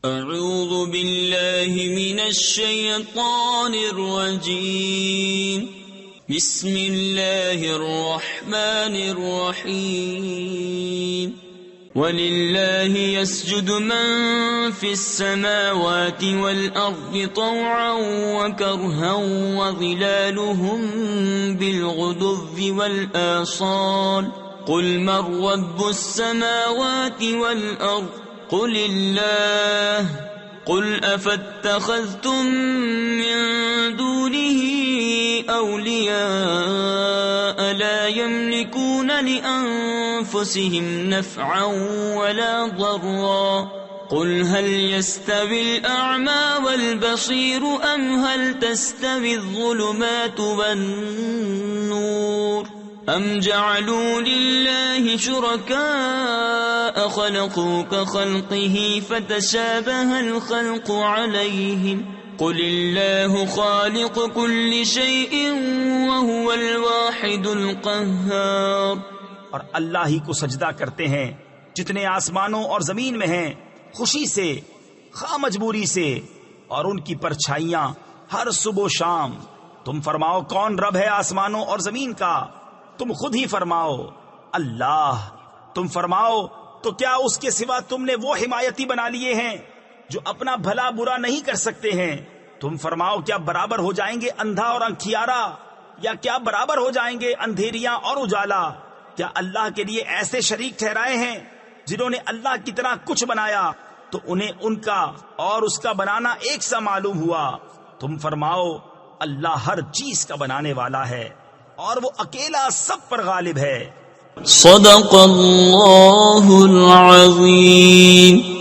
اعوذ باللہ من الشیطان الرجیم بسم اللہ الرحمن الرحیم وَلِلَّهِ يَسْجُدُ مَن فِي السَّمَاوَاتِ وَالْأَرْضِ طَوْعًا وَكَرْهًا وَظِلَالُهُم بِالْغُدُوِّ وَالْآصَالِ قُلْ مَن رَّبُّ السَّمَاوَاتِ وَالْأَرْضِ قُلِ اللَّهُ قُلْ أَفَاتَّخَذْتُم مِّن دُونِهِ أَوْلِيَاءَ لَا يَمْلِكُونَ لِأَنفُسِهِمْ نَفْعًا وَلَا ضَرًّا قُلْ هَلْ يَسْتَوِي الْأَعْمَى وَالْبَصِيرُ أَمْ هَلْ تَسْتَوِي الظُّلُمَاتُ وَالنُّورُ أَمْ جَعَلُوا لِلَّهِ شُرَكَاءَ خَلَقُوا كَخَلْقِهِ فَتَشَابَهَ الْخَلْقُ عَلَيْهِمْ قُلِ اللَّهُ خَالِقُ كُلِّ شَيْءٍ وَهُوَ الْوَاحِدُ الْقَهَّارُ۔ اور اللہ ہی کو سجدہ کرتے ہیں جتنے آسمانوں اور زمین میں ہیں، خوشی سے خواہ مجبوری سے، اور ان کی پرچھائیاں ہر صبح و شام۔ تم فرماؤ کون رب ہے آسمانوں اور زمین کا؟ تم خود ہی فرماؤ اللہ۔ تم فرماؤ تو کیا اس کے سوا تم نے وہ حمایتی بنا لیے ہیں جو اپنا بھلا برا نہیں کر سکتے ہیں؟ تم فرماؤ کیا برابر ہو جائیں گے اندھا اور انکھیارا، یا کیا برابر ہو جائیں گے اندھیریاں اور اجالا؟ کیا اللہ کے لیے ایسے شریک ٹھہرائے ہیں جنہوں نے اللہ کی طرح کچھ بنایا تو انہیں ان کا اور اس کا بنانا ایک سا معلوم ہوا؟ تم فرماؤ اللہ ہر چیز کا بنانے والا ہے اور وہ اکیلا سب پر غالب ہے۔ صدق اللہ العظیم۔